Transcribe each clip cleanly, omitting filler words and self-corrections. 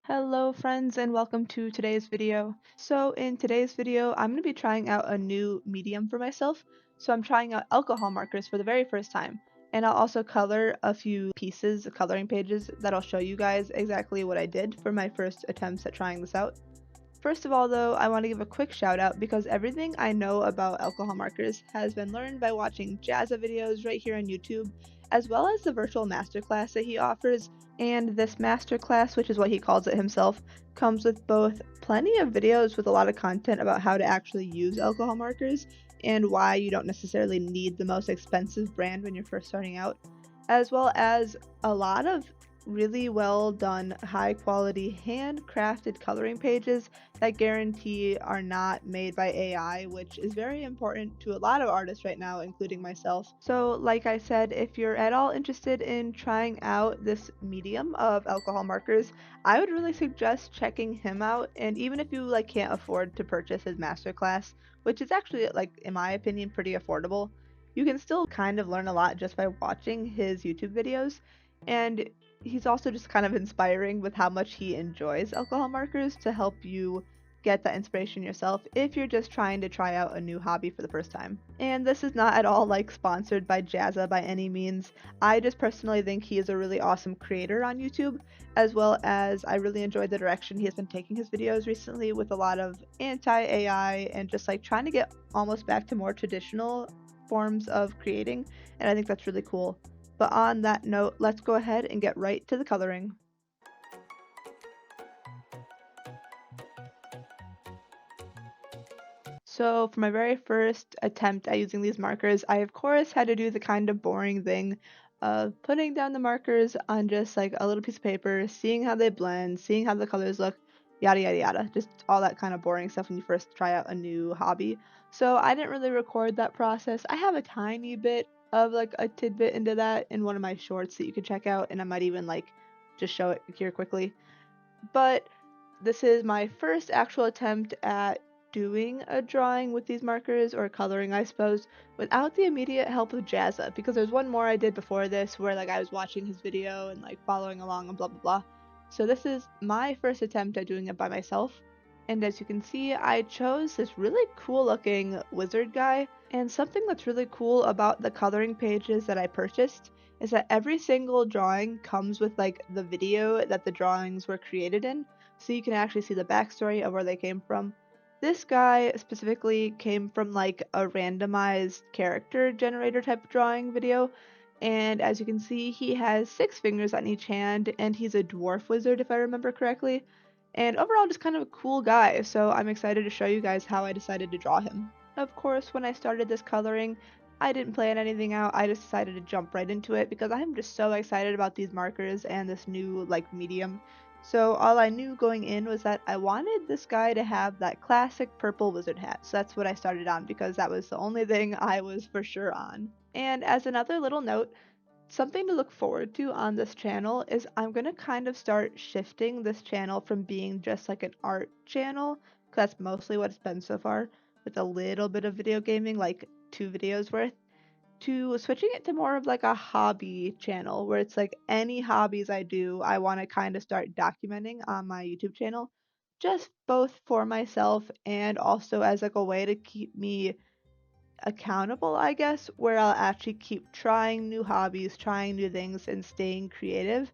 Hello friends and welcome to today's video. So in today's video, I'm going to be trying out a new medium for myself. So I'm trying out alcohol markers for the very first time. And I'll also color a few pieces, coloring pages that'll show you guys exactly what I did for my first attempts at trying this out. First of all though, I want to give a quick shout out because everything I know about alcohol markers has been learned by watching Jazza videos right here on YouTube, as well as the virtual masterclass that he offers. And this masterclass, which is what he calls it himself, comes with both plenty of videos with a lot of content about how to actually use alcohol markers and why you don't necessarily need the most expensive brand when you're first starting out, as well as a lot of really well done, high quality, handcrafted coloring pages that guarantee are not made by AI, which is very important to a lot of artists right now, including myself. So, like I said, if you're at all interested in trying out this medium of alcohol markers, I would really suggest checking him out. And even if you can't afford to purchase his masterclass, which is actually in my opinion pretty affordable, you can still kind of learn a lot just by watching his YouTube videos. And he's also just kind of inspiring with how much he enjoys alcohol markers to help you get that inspiration yourself if you're just trying to try out a new hobby for the first time. And this is not at all sponsored by Jazza by any means. I just personally think he is a really awesome creator on YouTube, as well as I really enjoyed the direction he has been taking his videos recently with a lot of anti-AI and just trying to get almost back to more traditional forms of creating, and I think that's really cool. But on that note, let's go ahead and get right to the coloring. So for my very first attempt at using these markers, I of course had to do the kind of boring thing of putting down the markers on just a little piece of paper, seeing how they blend, seeing how the colors look, yada yada yada. Just all that kind of boring stuff when you first try out a new hobby. So I didn't really record that process. I have a tiny bit of a tidbit into that in one of my shorts that you could check out, and I might even just show it here quickly. But this is my first actual attempt at doing a drawing with these markers, or coloring I suppose, without the immediate help of Jazza, because there's one more I did before this where I was watching his video and following along and blah blah blah. So this is my first attempt at doing it by myself, and as you can see, I chose this really cool looking wizard guy. And something that's really cool about the coloring pages that I purchased is that every single drawing comes with the video that the drawings were created in, so you can actually see the backstory of where they came from. This guy specifically came from a randomized character generator type drawing video, and as you can see, he has 6 fingers on each hand, and he's a dwarf wizard if I remember correctly. And overall, just kind of a cool guy, so I'm excited to show you guys how I decided to draw him. Of course, when I started this coloring, I didn't plan anything out. I just decided to jump right into it because I'm just so excited about these markers and this new medium. So all I knew going in was that I wanted this guy to have that classic purple wizard hat. So that's what I started on because that was the only thing I was for sure on. And as another little note, something to look forward to on this channel is I'm going to kind of start shifting this channel from being just an art channel, because that's mostly what it's been so far, with a little bit of video gaming, 2 videos worth, to switching it to more of a hobby channel where it's any hobbies I do, I want to kind of start documenting on my YouTube channel, just both for myself and also as a way to keep me accountable, I guess, where I'll actually keep trying new hobbies, trying new things, and staying creative.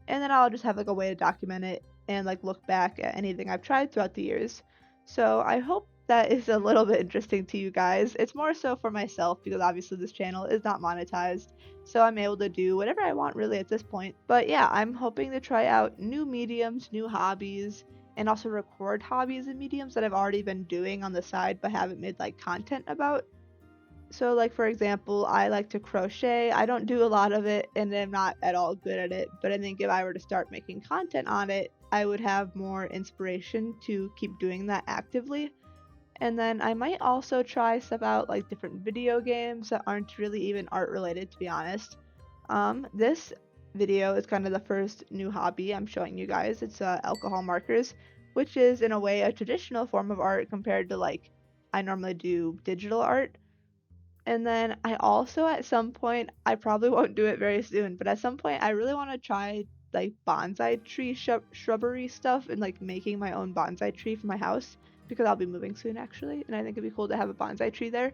And then I'll just have a way to document it and look back at anything I've tried throughout the years. So I hope that is a little bit interesting to you guys. It's more so for myself because obviously this channel is not monetized, so I'm able to do whatever I want really at this point. But yeah, I'm hoping to try out new mediums, new hobbies, and also record hobbies and mediums that I've already been doing on the side but haven't made content about. So for example, I like to crochet. I don't do a lot of it and I'm not at all good at it, but I think if I were to start making content on it, I would have more inspiration to keep doing that actively. And then I might also try stuff out different video games that aren't really even art related, to be honest. This video is kind of the first new hobby I'm showing you guys. It's alcohol markers, which is in a way a traditional form of art compared to I normally do digital art. And then I also, at some point, I probably won't do it very soon, but at some point I really want to try like bonsai tree shrubbery stuff and like making my own bonsai tree for my house because I'll be moving soon actually, and I think it'd be cool to have a bonsai tree there.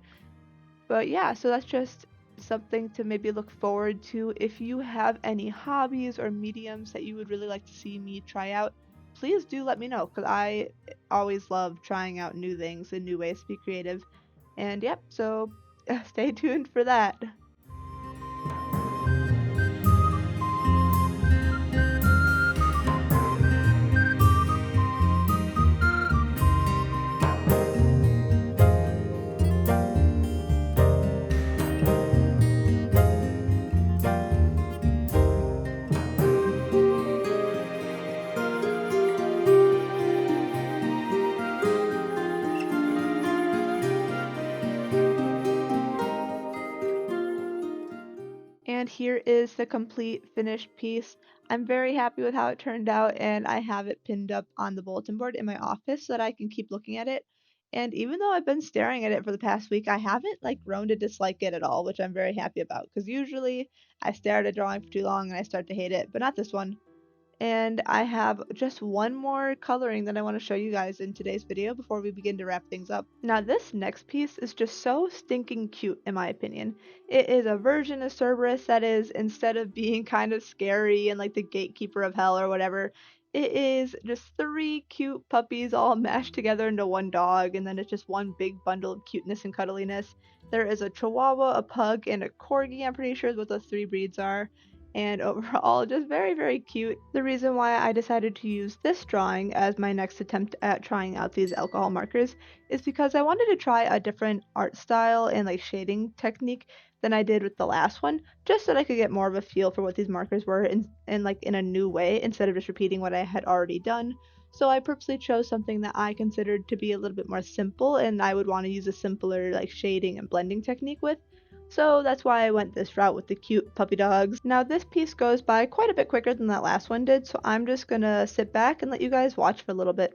But yeah, so that's just something to maybe look forward to. If you have any hobbies or mediums that you would really like to see me try out, please do let me know because I always love trying out new things and new ways to be creative. And yep, so stay tuned for that. And here is the complete finished piece. I'm very happy with how it turned out, and I have it pinned up on the bulletin board in my office so that I can keep looking at it. And even though I've been staring at it for the past week, I haven't like grown to dislike it at all, which I'm very happy about because usually I stare at a drawing for too long and I start to hate it, but not this one. And I have just one more coloring that I want to show you guys in today's video before we begin to wrap things up. Now this next piece is just so stinking cute in my opinion. It is a version of Cerberus that is, instead of being kind of scary and like the gatekeeper of hell or whatever, it is just three cute puppies all mashed together into one dog, and then it's just one big bundle of cuteness and cuddliness. There is a Chihuahua, a Pug, and a Corgi, I'm pretty sure is what those three breeds are, and overall just very, very cute. The reason why I decided to use this drawing as my next attempt at trying out these alcohol markers is because I wanted to try a different art style and like shading technique than I did with the last one, just so that I could get more of a feel for what these markers were in like in a new way instead of just repeating what I had already done. So I purposely chose something that I considered to be a little bit more simple and I would want to use a simpler like shading and blending technique with. So that's why I went this route with the cute puppy dogs. Now this piece goes by quite a bit quicker than that last one did, so I'm just gonna sit back and let you guys watch for a little bit.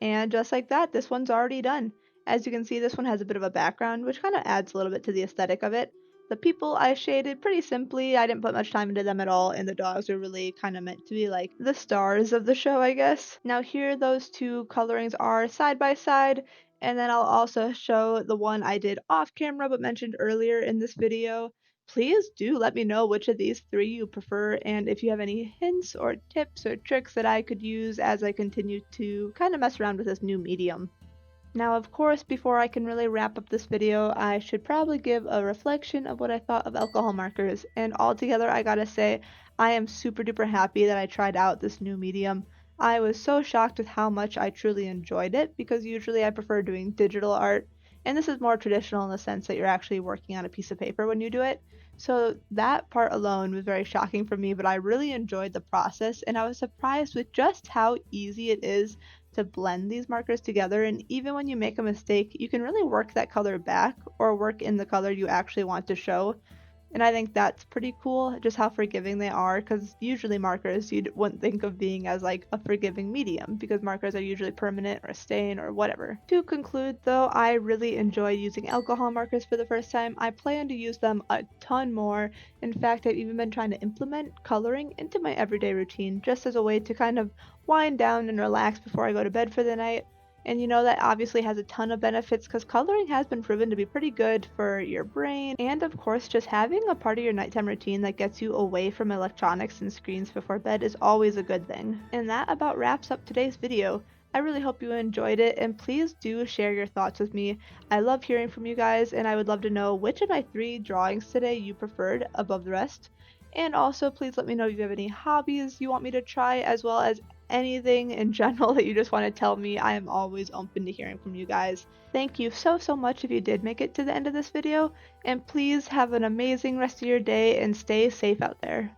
And just like that, this one's already done. As you can see, this one has a bit of a background, which kind of adds a little bit to the aesthetic of it. The people I shaded pretty simply, I didn't put much time into them at all, and the dogs are really kind of meant to be like the stars of the show, I guess. Now here those two colorings are side by side, and then I'll also show the one I did off camera but mentioned earlier in this video. Please do let me know which of these three you prefer, and if you have any hints or tips or tricks that I could use as I continue to kind of mess around with this new medium. Now, of course, before I can really wrap up this video, I should probably give a reflection of what I thought of alcohol markers, and altogether I gotta say, I am super duper happy that I tried out this new medium. I was so shocked with how much I truly enjoyed it, because usually I prefer doing digital art, and this is more traditional in the sense that you're actually working on a piece of paper when you do it. So that part alone was very shocking for me, but I really enjoyed the process, and I was surprised with just how easy it is to blend these markers together, and even when you make a mistake, you can really work that color back or work in the color you actually want to show. And I think that's pretty cool, just how forgiving they are, because usually markers you wouldn't think of being as like a forgiving medium, because markers are usually permanent or stain or whatever. To conclude though, I really enjoyed using alcohol markers for the first time. I plan to use them a ton more. In fact, I've even been trying to implement coloring into my everyday routine, just as a way to kind of wind down and relax before I go to bed for the night. And you know that obviously has a ton of benefits because coloring has been proven to be pretty good for your brain, and of course just having a part of your nighttime routine that gets you away from electronics and screens before bed is always a good thing. And that about wraps up today's video. I really hope you enjoyed it, and please do share your thoughts with me. I love hearing from you guys, and I would love to know which of my 3 drawings today you preferred above the rest. And also please let me know if you have any hobbies you want me to try, as well as anything in general that you just want to tell me, I am always open to hearing from you guys. Thank you so much if you did make it to the end of this video, and please have an amazing rest of your day and stay safe out there.